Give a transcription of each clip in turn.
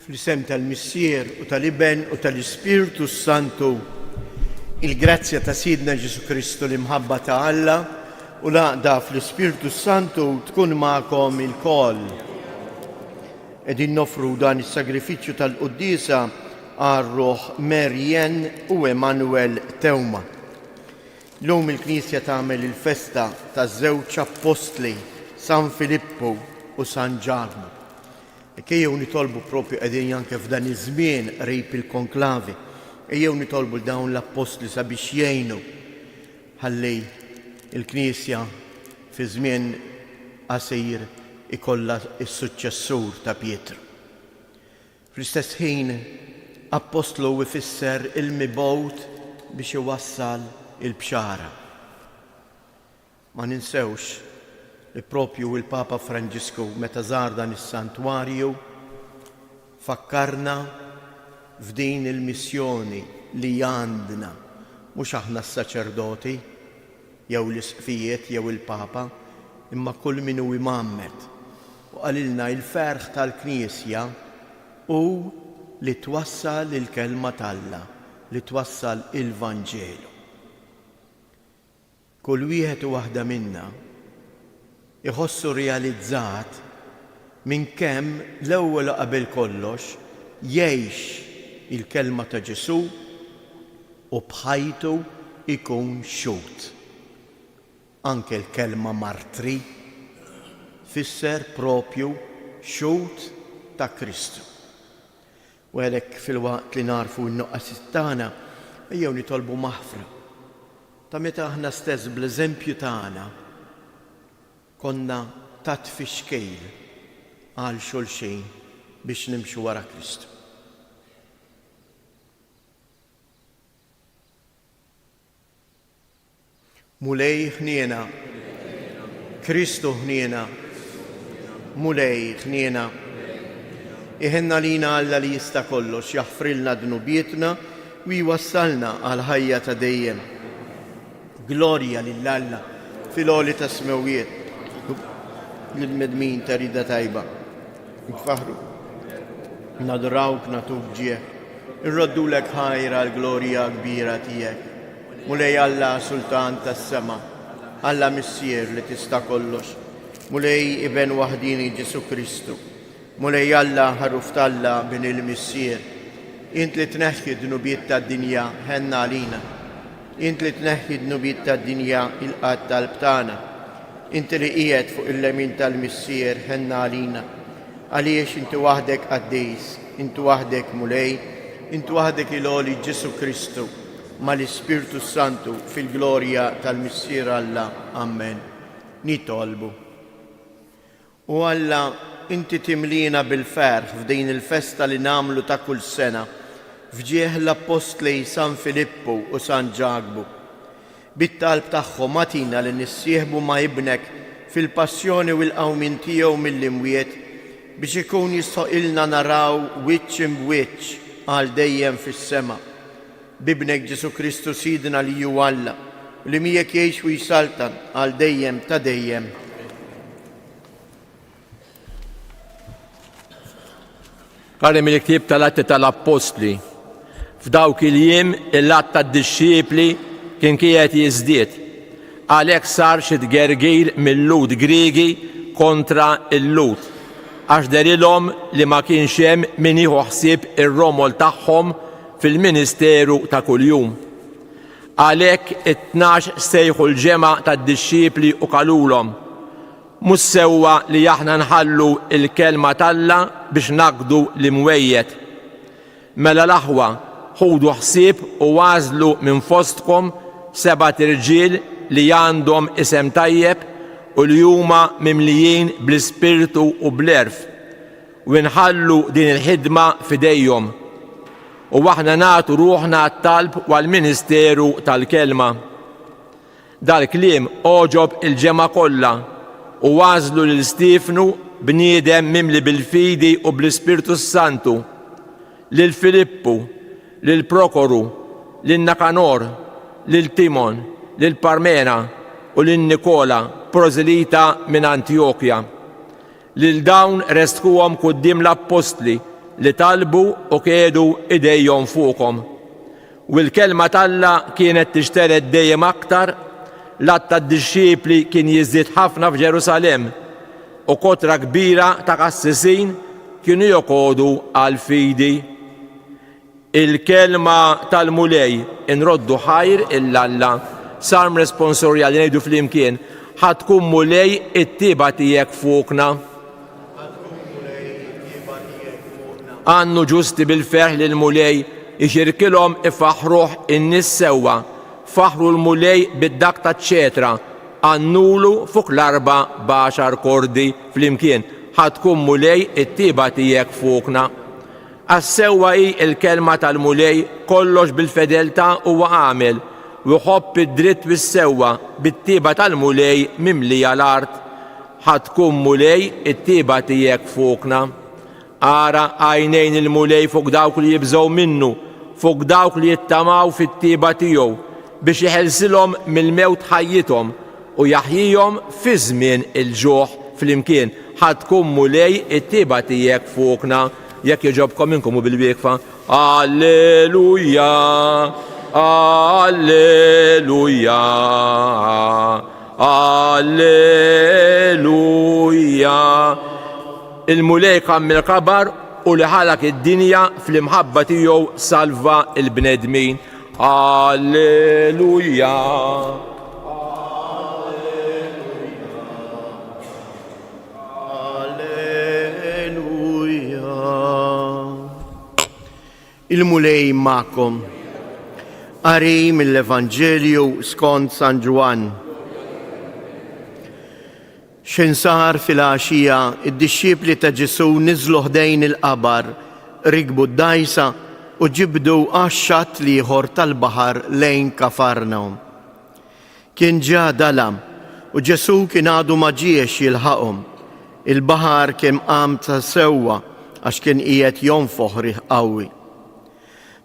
Fl-isem tal-Missier u tal-Iben u tal-Ispirtu Santu, il-grazzja ta' Sidna Ġesu Kristu l-imħabba ta' Alla u laqda fl-Ispirtu Santu tkun ma'kom il-koll. Edin nofru dan is-sagrifiċċju tal-Quddisa għar-Ruħ Marien u Emanuel Tewma. L-lum il-Knisja tagħmel il-festa taż-żewġ Apostli San Filippo u San Ġagbu. Ejjew nitolbu propju qegħdin anke f'dan iż-żmien qrib il-konklavi. Ejjew nitolbu l dawn l-Apostli sabiex jgħinu ħalli il-Knisja fi żmien qasir ikollha s-suċċessur ta' Pietru. Fl-istess ħin Apostlu ifisser il-mibgħut biex iwassal il-bxara. Ma ninsewx li propju il-Papa Franġisku meta żar dan is-santwarju fakkarna f'din il-missjoni li għandna mhux aħna s-saċerdoti jew l-isqfijiet jew il-Papa imma kull min hu imammet u qalilna l-ferħ tal-Knisja hu li twassal il-kelma t'Alla, li twassal il-Vanġelu. Kull wieħed u waħda minna iħossu realizzat minn kemm l-ewwel qabel kollox jgħix il-kelma ta' Ġesu u bħajtu ikun xut. Anke l-kelma martri fisser propju xut ta' Kristu. U għalhekk fil-waqt li narfu n-nuqqas tagħna ejjew nitolbu maħfra ta' meta aħna stess bl-eżempju tagħna konna tat fi xkejl għal xulxin biex nimxu wara Kristu. Mulej ħniena, Kristu ħniena, mulej ħniena. Iħenna lina Alla li jista' kollox jaħfrilna dnubietna u jwassalna għal ħajja ta' dejjem. Glorja lill-Alla fil-għoli ta' smewiet. Lil-medmin ta' rida tajba. Nfaħru, nadrawk natuk ġieħ, irroddulek ħajra l-glorja kbira tiegħek. Mulej Alla Sultan tas-sema, Alla Missier li tista' kollox, mulej Iben waħdini Ġesu Kristu, mulej Alla ħaruf t'Alla bin il-Missier. Int li tneħħi d-nubiet tad-dinja ħenna għalina, int li tneħħi d-nubiet tad-dinja il-qatt tal-btana. Inti li qiegħed fuq il-lemin tal-Missier ħenna għalina, għaliex inti waħdek qaddejs, inti waħdek mulej, inti waħdek il-għoli Ġesu Kristu mal-Ispirtu Santu fil-glorja tal-Missier Alla. Amen. Nitolbu. U Alla, inti timlina bil-ferħ f'din il-festa li namlu ta' kull sena fġieħ l-Apostli San Filippo u San Ġagbu. Bit-talb tagħhom atina li nissieħbu ma' ibnek fil-passjoni u l-qawmin tiegħu mill-imwiet biex ikun jistoqilna naraw wiċċ imwiċċ għal dejjem fis-sema. Bibnek Ġesu Kristu Sidna li hu Alla li miegħek jgħix u jsaltan għal dejjem ta' dejjem. Qari mill-ktieb tal-Atti tal-Apostli f'dawk il-jiem il-att tad-dixxiepli kien qiegħed jiżdied. Għalhekk sar xi tgergir mill-Lut Griegi kontra il-Lut għax derilhom li ma kienx hemm min jieħu ħsieb ir-romol tagħhom fil-ministeru ta' kuljum. Għalhekk it-tnax sejħu l-ġemgħa tad-dixxiepli u qalulhom mhux sewwa li aħna nħallu l-kelma t'Alla biex naqdu l-imwejjed. Mela l-aħwa ħudu ħsieb u għażlu minn fostkom 7 irġiel li għandhom isem tajjeb u li huma mimlijin bl-ispirtu u bl-erf u nħallu din il-ħidma f'idejhom. U aħna nagħtu ruħna għat-talb u għall-ministeru tal-kelma. Dal-kliem oġob il-ġemgħa kollha u għażlu lil Stifnu bniedem mimli bil-fidi u bl-Ispirtu Santu, lil Filippu, lil Prokoru, lil Nakanor, lil Timon, lil Parmena u lil Nikola, proselita minn Antiokia. Lil dawn restquhom quddiem l-Apostli li talbu u kiedu idejhom fuqhom. U l-kelma tal-Alla kienet tixtered dejjem aktar, l-att tad-dixxiepli kien jiżdied ħafna f'Ġerusalemm u kotra kbira ta' qassisin kienu joqogħdu għal fidi. Il-kelma tal-mulej inroddu ħajr il-Alla sarm responsorjali ngħidu flimkien ħatkun mulej it-tieba tiegħek fuqna. Għannu ġusti bil-ferħ li l-mulej ixirkilhom ifaħruh in-nies sewwa, faħru l-mulej bid-dak taċ-ċetra, għannulu fuq l-14 kordi flimkien ħatkun mulej it-tieba tiegħek fuqna. Għas-sewwa hi il-kelma tal-mulej kollox bil-fedeltà huwa għamel u jħobb id-dritt bis-sewwa bit-tieba tal-mulej mimlija l-art. ħatkun mulej it-tieba tiegħek fuqna. Ara għajnejn il-mulej fuq dawk li jibżgħu minnu, fuq dawk li jittamaw fit-tieba tiegħu biex iħelsilhom mill-mewt ħajjithom u jaħjihom fi żmien il-ġuħ flimkien. ħatkun mulej it-tieba tiegħek fuqna. Jekk jogħġobkom inkom u bil-wieqfa. Alleluja, Alleluja, Alleluja. Il-mulej kammil kabar u li ħalak id-dinja fl-imħabba tiegħu salva il-bnedmin. Alleluja. Il-mulej ma'kom. Qari mill-Evanġelju skont San Ġwan. X'insar fil-għaxija id-dixxiepli ta' Ġesu niżlu ħdejn il-qabar, rikbu d-dajsa u ġibdu għax-xatt ieħor tal-baħar lejn Kafarnaum. Kien ġa dalam u Ġesu kien għadu ma ġiex jilħaqhom. Il-baħar kien qam ta' sewwa għax kien qiegħed jonfoħ riħ qawwi.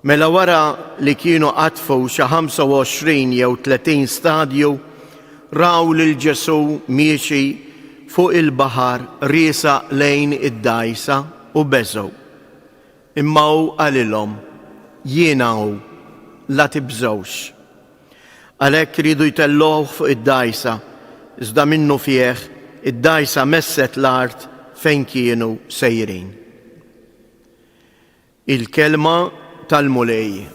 Mela wara li kienu qatfu xi 25 jew 30 stadju, raw lil Ġesu miexi fuq il-baħar riesa lejn id-dajsa u beżgħu. Imma hu qalilhom jiena hu, la tibżgħux. Għalhekk iridu jtellgħuh fuq id-dajsa, iżda minnu fih id-dajsa messet l-art fejn kienu sejrin. Il-kelma tal-mulej.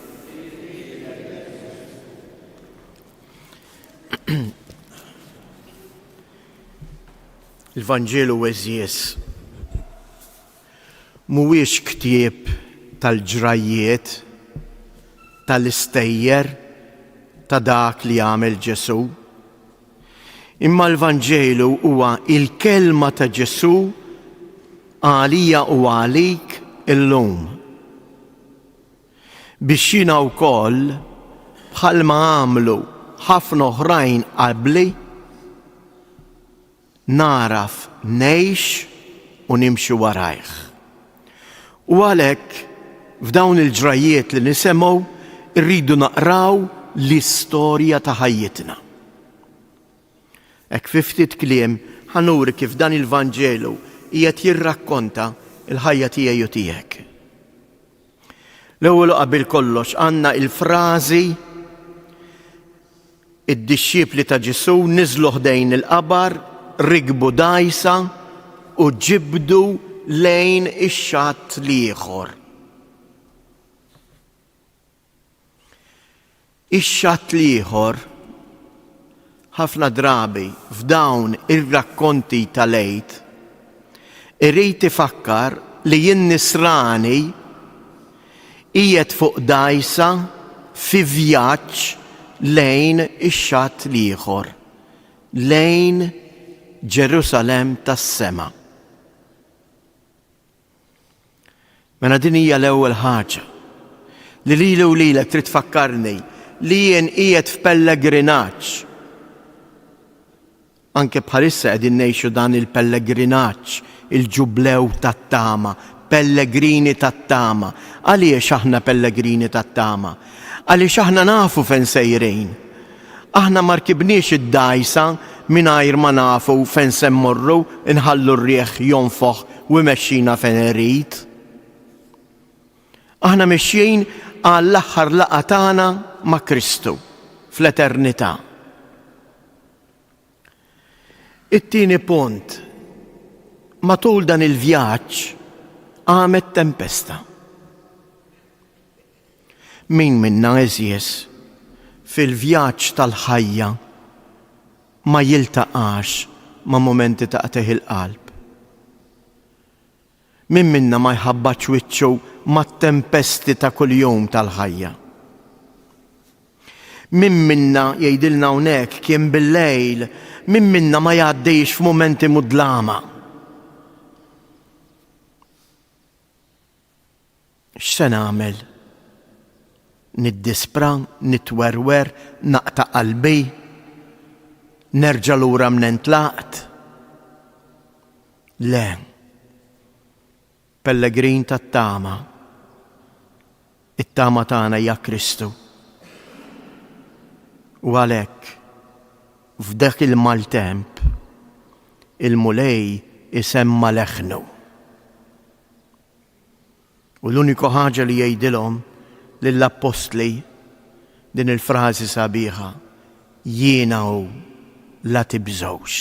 Il-Vanġelu eżjes mhuwiex ktieb tal-ġrajiet, tal-istejjer ta' dak li għamel Ġesu. Imma l-Vanġelu huwa il-kelma ta' Ġesu għalija u għalik illum. Biex jiena wkoll bħalma għamlu ħafna oħrajn qabli naraf ngħix u nimxi warajh. U għalhekk f'dawn il-ġrajiet li nisemgħu rridu naqraw l-istorja ta' ħajjitna. Hekk fi ftit kliem ħanuri kif dan il-Vanġelu qiegħed jirrakkonta l-ħajja tiegħi u tiegħek. L-ewwel qabel kollox għandna il-frażi id-dixxiepli ta' Ġesu niżlu ħdejn il-qabar, rikbu dajsa u ġibdu lejn ix-xatt l-ieħor. Ix-xatt l-ieħor ħafna drabi f'dawn ir-rakkonti tal-għid irid ifakkar li jien nisrani qiegħed fuq dajsa fi vjaġġ lejn ix-xatt l-ieħor, lejn Ġerusalemm tas-sema. Mela din hija l-ewwel ħaġa li lili u lilek trid tfakkarni li jien qiegħed f'pellegrinaġġ. Anke bħalissa qegħdin ngħixu dan il-pellegrinaġġ, il-ġublew tat-tama, pellegrini tat-tama. Għaliex aħna pellegrini tat-tama? Għaliex aħna nafu fejn sejrin. Aħna ma rkibniex id-dajsa mingħajr ma nafu fejn se mmorru, inħallu r-rieħ jonfoħ u jmexxina fejn irid. Aħna mexjin għall-aħħar laqgħa tagħna ma' Kristu fl-eternità. It-tieni punt, matul dan il-vjaġġ għamet tempesta. Min minna eżjes fil-vjaġġ tal-ħajja ma jiltaqax ma' momenti ta' qteħ il-qalb. Min minna ma jħabbax wiċċu mat-tempesti ta' kuljum tal-ħajja. Min minna jgħidilna hawnhekk kien bil-lejl, min minna ma jgħaddejx f'mumenti mudlama. X'se nagħmel? Niddispra, nitwerwer, naqta' qalbi, nerġa' lura minn tlaqt? Le. Pellegrin tat-tama. It-tama tagħna hija Kristu. U għalhekk f'dak il-maltemp il-mulej isemma leħnu. U l-uniku ħaġa li jgħidilhom lill-apostli din il-frażi sabiħa: jiena hu, la tibżgħux.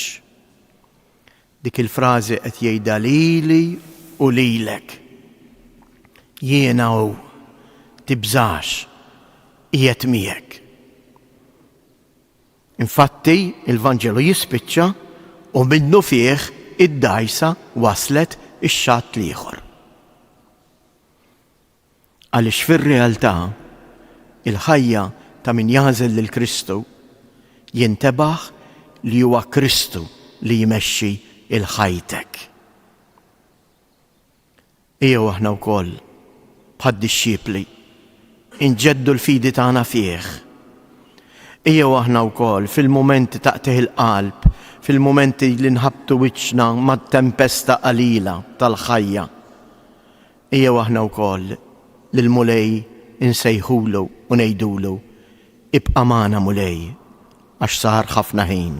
Dik il-frażi qed jgħidha lili u lilek. Jiena hu, tibżax, qiegħed miegħek. Infatti il-Vanġelu jispiċċa u minnu fih id-dajsa waslet ix-xatt l-ieħor. Għaliex fir-realtà il-ħajja ta' min jażel lil Kristu jintebaħ li huwa Kristu li jmexxi il-ħajtek. Ejjew aħna wkoll bħad-disċipli inġeddu l-fidi tagħna fih. Ejjew aħna wkoll fil-mumenti ta' qteħ il-qalb, fil-mumenti li nħabtu wiċċna mat-tempesta qalila tal-ħajja. Ejjew aħna wkoll lill-mulej insejħulu u ngħidulu: ibqa' magħna mulej għax sar ħafna ħin.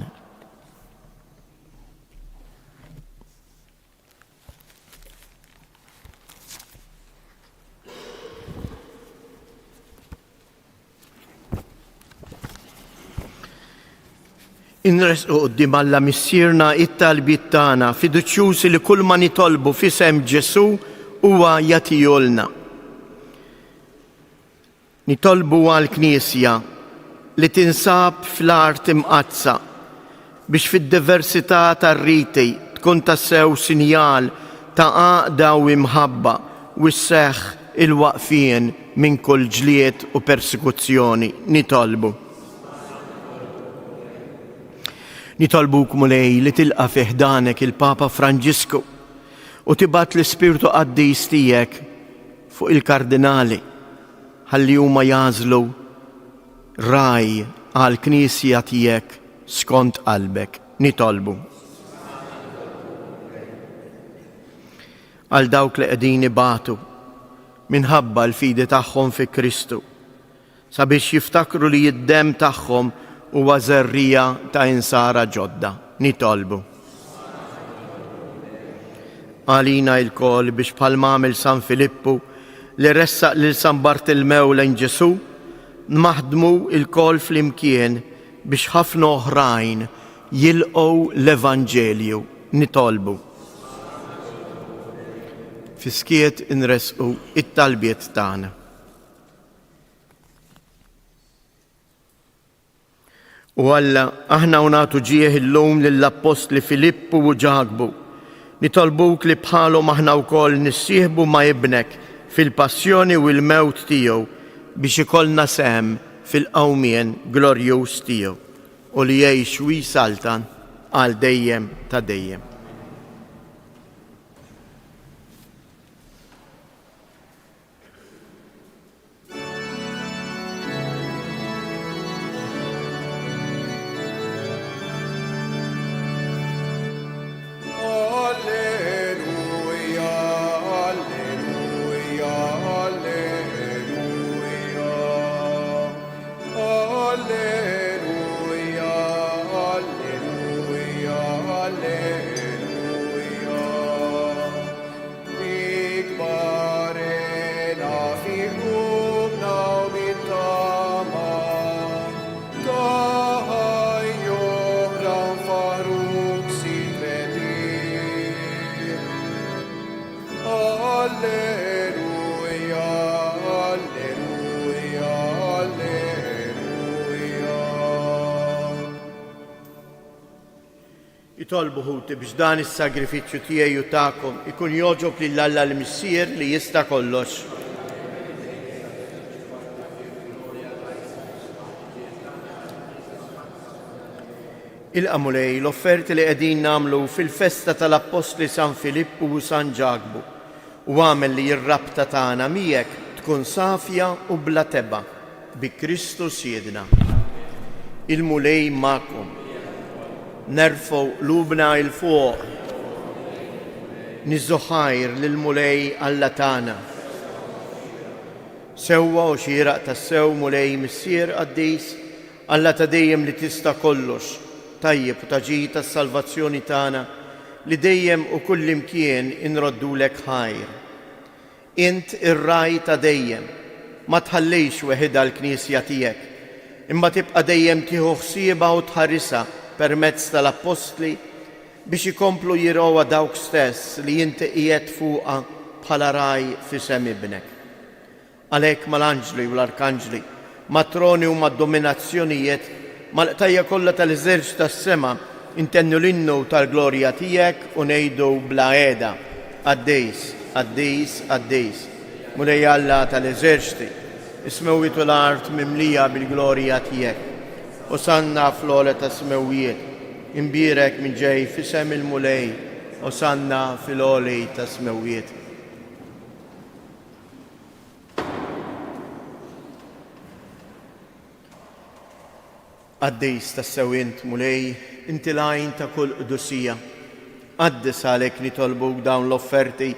Inresqu quddiem Alla missierna it-talbiet tagħna fiduċjużi li kull ma nitolbu f'isem Ġesu huwa jagħtihulna. Nitolbu għall-Knisja li tinsab fl-art imqazza biex fid-diversità tar-riti tkun tassew sinjal ta' għaqda u imħabba u sseħħ il-waqfien minn kull ġlied u persekuzzjoni. Nitolbuk mulej li tilqa' fi ħdanek il-Papa Franġisku u tibgħat l-Ispirtu Qaddis tiegħek fuq il-kardinali ħalli huma jażlu raj għall-Knisja tiegħek skont qalbek. Nitolbu għal dawk li qegħdin ibatu minħabba l-fidi tagħhom fi Kristu sabiex jiftakru li id-demm tagħhom huwa żerrija ta' insara ġodda. Nitolbu għalina l-koll biex bħalma għamel San Filippu li ressaq lil San Bartilmew lejn Ġesu nmaħdmu l-koll flimkien biex ħafna oħrajn jilqgħu l-Evanġelju. Nitolbu fiskiet inresqu it-talbiet tagħna. U Alla aħna nagħtu ġieħ illum lill-Apostli Filippu u Ġagbu. Nitolbuk li bħalhom aħna wkoll nissieħbu ma' ibnek fil-passjoni u l-mewt tiegħu biex ikollna sehem fil-qawmien glorjuż tiegħu u li jgħix u jsaltan għal dejjem ta' dejjem. Alleluia, alleluia, alleluia. Jitolbu ħuti biex dan is-sagrifiċċju tiegħi u tagħkom ikun jogħġob lill-Alla l-Missier li jista' kollox. Il-qamulej l-offerti li qegħdin nagħmlu fil-festa tal-Apostli San Filippu u San Ġagbu u għamel li r-rabta tagħna miegħek tkun safja u bla teba bi Kristus Siedna. Il-mulej magħkom. Nerfgħu lubna il fuq. Niżżu ħajr lill-mulej Alla tagħna. Sewwa u xieraq tas-sew mulej Missier Qaddis Alla ta' dejjem li tista' kollox, tajjeb u taġi tas-salvazzjoni tagħna li dejjem u kullimkien inroddulek ħajr. Int ir-raj ta' dejjem, ma tħallejx weħida l-Knisja tiegħek, imma tibqa' dejjem tieħu ħsiebha u tħarrisha permezz tal-Apostli biex ikomplu jirawha dawk stess li inti qiegħed fuqha bħala raj f'isem ibnek. Għalhekk mal-anġli u l-arkanġli, matroni u mad-dominazzjonijiet, mal-qtajja kollha tal-eżerċ tas-sema intennu l-innu tal-glorja tiegħek u ngħidu bla qiegħda Qaddis, Qaddis, Qaddis. Mulej Alla tal-eżerċti, is-semewwiet u l-art mimlija bil-glorja tiegħek. Osanna fl-ogħla tas-semewwiet, imbierek minn ġej f'isem il-mulej, osanna fil-għoli tas-semewwiet. Qaddis tas-sewwint mulej, inti lajn ta' kull qdusija. Qaddis għalhekk nitolbuk dawn l-offerti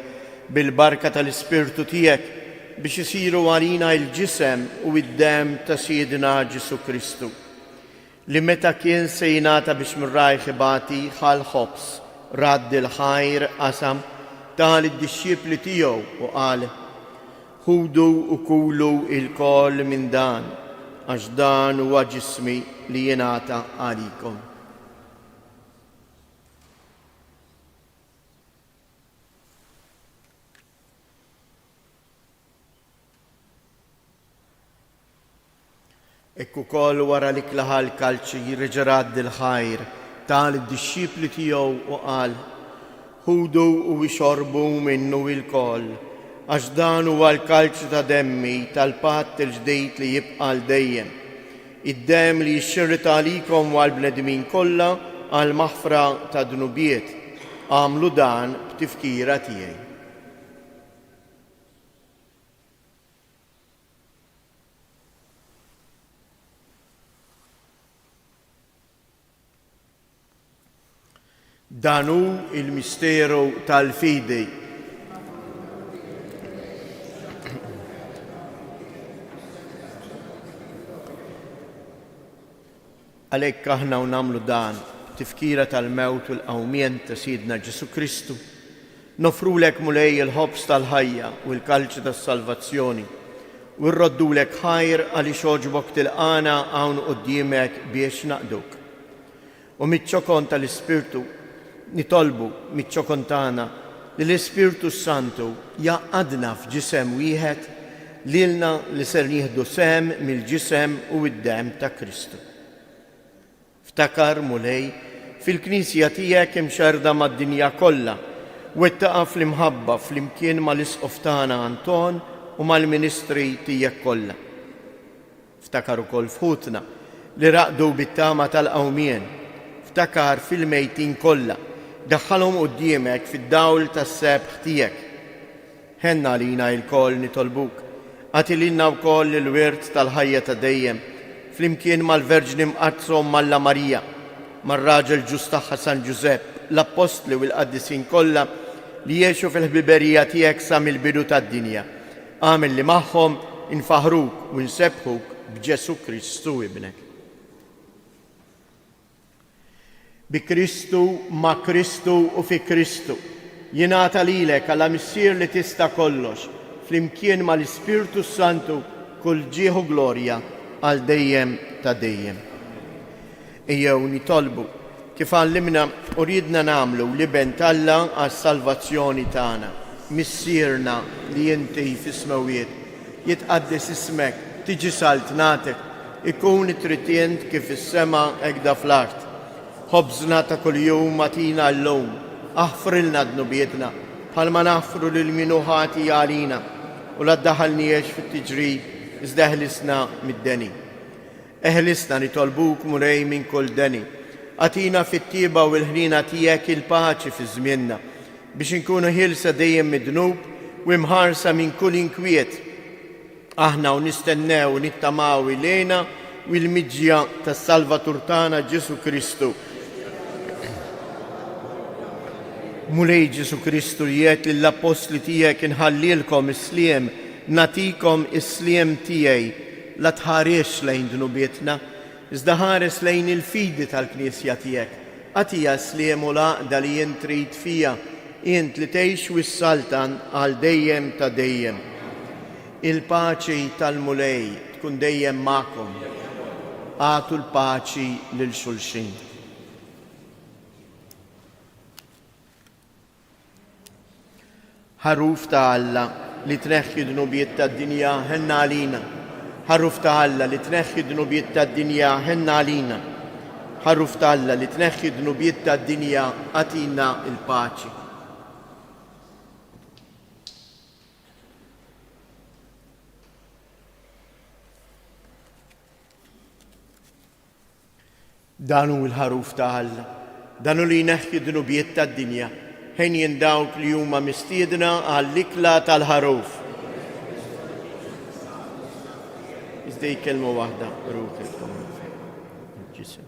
bil-barka tal-Ispirtu tiegħek biex isiru għalina l-ġisem u d-dem ta' Siedna Ġesu Kristu, li meta kien se jingħata biex mir-raj ħibati ħal ħobs, radd il-ħajr qasam tal id-dixxiepli tiegħu u qal: ħudu u kulu il-koll minn dan, għax dan huwa ġismi li jingħata għalikom. Ekku koll wara li klaħal kalċi jirreġerad il-ħajr tal id-dixxiepli tiegħu u qal: ħudu u ixorbu minnu il-koll, għax dan huwa l-kalċi ta' demmi tal-patt il-ġdejt li jibqa' dejjem. Id-dem li jixxirrita għalikom u għall-bnedmin kollha għal maħfra ta' dnubiet. Għamlu dan b'tifkira tiegħi. Danu il-misteru tal-fidi. Għalhekk aħna nagħmlu dan tifkira tal-mewt u l-qawmien ta' Siedna Ġesu Kristu, nofrulek mulej il-ħobs tal-ħajja u l-kalċi tas-salvazzjoni u rroddulek ħajr għaliex ogħġbok tilqana hawn quddiemek biex naqduk. U miċ-ċokon tal-Ispirtu nitolbu miċ-ċokon tagħna li l-Ispirtu Santu jaqgħadna f'ġisem wieħed lilna li ser nieħdu sem mill-ġisem u d-dem ta' Kristu. Ftakar mulej fil-Knisja tiegħek imxerda mad-dinja kollha u wettaqa fl-imħabba flimkien mal-isqof tagħna Anton u mal-ministri tiegħek kollha. Ftakar ukoll fħutna li raqdu bit-tama tal-qawmien. Ftakar fil-mejtin kollha, daħħalhom quddiemek fid-dawl tas-sebħ tiegħek. Ħenna lina l-koll nitolbuk, għati lilna wkoll il-wirt tal-ħajja ta' dejjem, flimkien mal-Verġni mqazzhom Malla Marija, mar-raġel ġus tagħha San Ġusepp, l-Apostli u l-Qaddisin kollha li jgħixu fil-ħbiberija tiegħek sa mill-bidu tad-dinja. Għamel li magħhom infaħruk u nsebħuk b'Ġesu Kristu ibnek. Bi Kristu, ma' Kristu u fi Kristu, jingħata lilek għala missier li tista' kollox, flimkien mal-Ispirtu Santu kull ġieħu glorja għal dejjem ta' dejjem. Ejjew nitolbu kif għallimna u ridna nagħmlu liben Alla għas-salvazzjoni tagħna, missierna li inti fis-semewwiet, jitqaddis ismek, tiġi salt nagħtek, ikun it-tritient kif is-sema hekk fl-art. خبزنا تا كل يوم أعطينا اللوم، اغفر لنا ذنوبيتنا بحالما نغفر للمنوحات علينا، ولا تدخلنيش في التجريب، إذ اهلسنا من الدني. اهلسنا نطلبوك مولاي من كل دني، أعطينا في الطيبة والهنينة تياك الباچي في زمننا، باش نكونوا هيلسة دايم من الذنوب ومهارسة من كل انكويت. احنا ونستناو ونتماو إلينا والمجيا تالسالفاتور تانا جيسو كريستو. مولاي جيسو كريستو جيت للأبوستل تياك نحليلكم سليم، نعطيكم السليم تياي، لا تهاريش لين ذنوبيتنا، إذا هارس لين الفيدة الكنيسيا تياك. أتيا سليم ولا دالين تريد فيها، انت لتعيش والسلطان على ديم تديم. الباچي تالمولاي تكون ديم معكم. أعطوا الباچي للشلشين. حروف تعالى لتنخي ذنوبيت الدنيا هن علينا. حروف تعالى لتنخي ذنوبيت الدنيا هن علينا. حروف تعالى لتنخي ذنوبيت الدنيا أتينا الباچي. دانو الحروف تعالى، دانو اللي ينخي ذنوبيت الدنيا، هن ينداوك اليوم مستيدنا على الكلات الحروف. ازاي كلمة واحدة روح الجسم.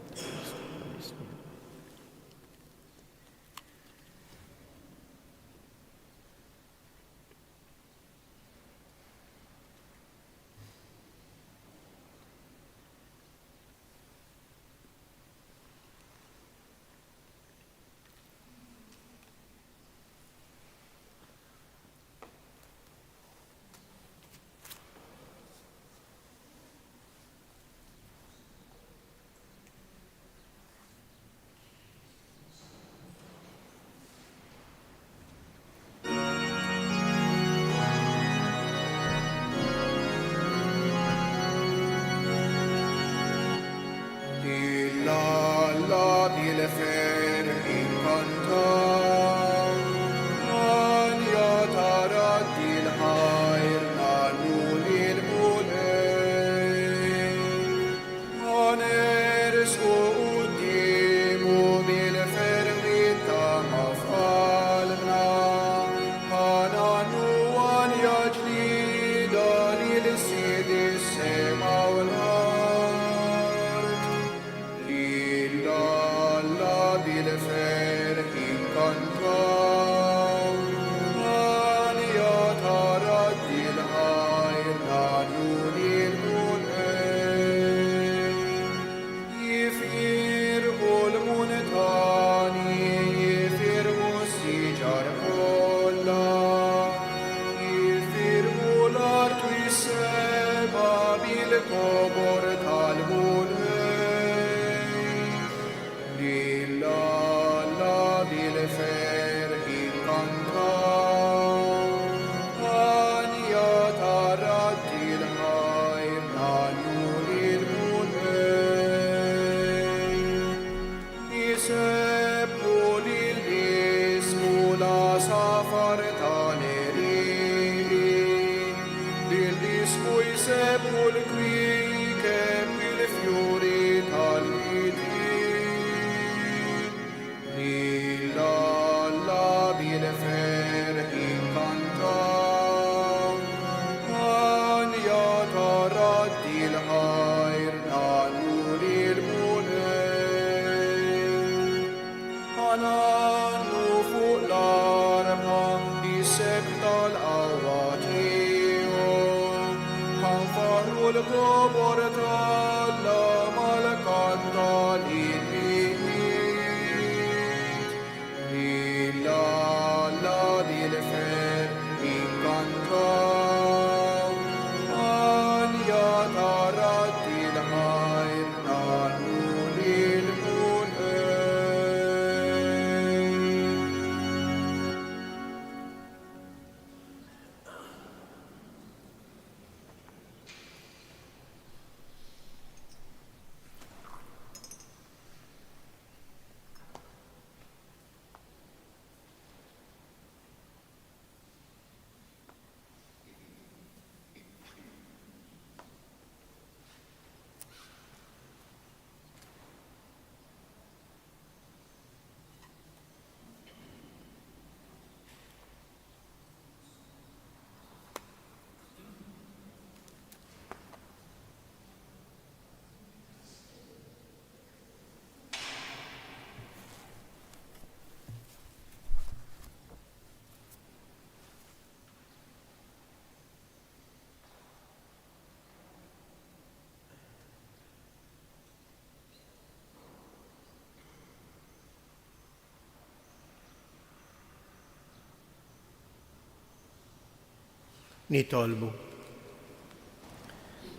nitolbu.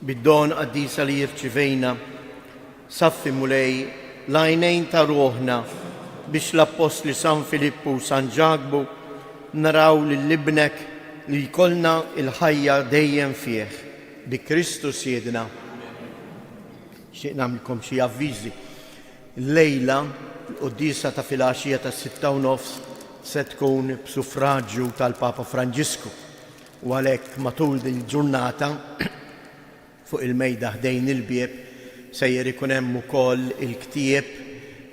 Bid-don qaddisa li jirċivejna, saffi mulej l-għajnejn ta' ruħna biex l-Apostli San Filippu u San Ġagbu naraw l-libnek li jkollna il-ħajja dejjem fih bi Kristus jedna. Xieq namlkom xi avviżi. Lejla l-qoddisa ta' filgħaxija ta' 6:30 se tkun b'suffraġġju tal-Papa Franġisku u għalhekk matul din il-ġurnata fuq il-mejda ħdejn il-bieb sejjer ikun hemm ukoll il-ktieb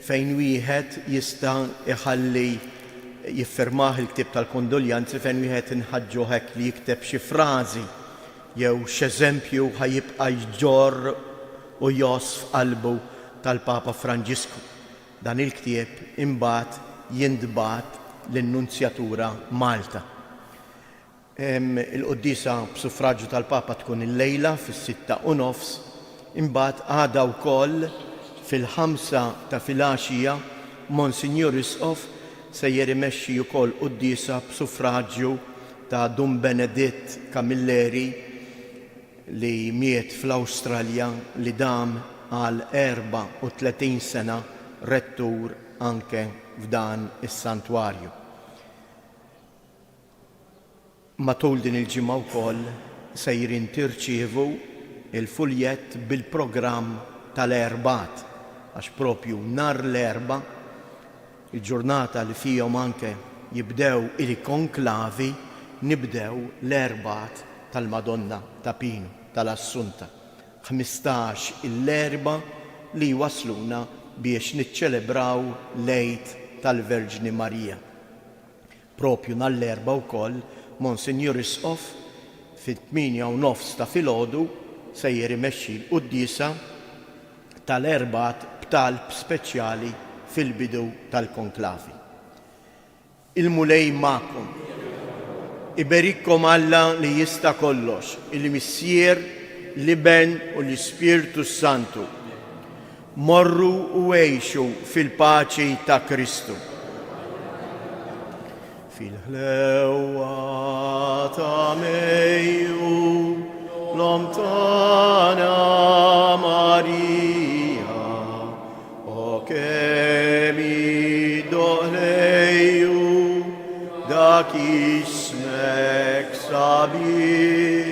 fejn wieħed jista' iħalli jiffirmah il-ktieb tal-kondoljanzi fejn wieħed inħaġġu hekk li jikteb xi frażi jew x'eżempju ħajibqa' jġorr u josf qalbu tal-Papa Franġisku. Dan il-ktieb imbagħad jintbagħat lin-Nunzjatura Malta. Il-qoddisa b'suffraġġju tal-Papa tkun il-lejla fis-6:30, imbagħad għada wkoll fil-5 ta' filgħaxija Monsignor Isqof sejjer imexxi wkoll qoddisa b'suffraġġju ta' Dum Beneditt Camilleri li miet fl-Awstralja li dam għal 34 sena rettur anke f'dan is-santwarju. Matul din il-ġimgħa wkoll sejrin tirċievu il-fuljett bil-programm tal-Erbat għax propju nhar l-Erba' il-ġurnata li fihom anke jibdew il-konklavi nibdew l-Erbat tal-Madonna ta' Pinu tal-Assunta. 15 l-Erba' li wasluna biex niċċelebraw l-Għid tal-Verġni Marija. Propju nhar-l-Erba' wkoll Monsignor Isqof fit-8:30 ta' filgħodu sejjer imexxi l-qudiesa tal-Erbat b'talb speċjali fil-bidu tal-konklavi. Il-mulej magħkom. Iberikkom Alla li jista' kollox, il-Missier, l-Iben u l-Ispirtu Santu. Morru u għejxu fil-paċi ta' Kristu. Fil-ħlewa ta' Mejju lontana Marija o kemi doħlejju dak ismek sabiħ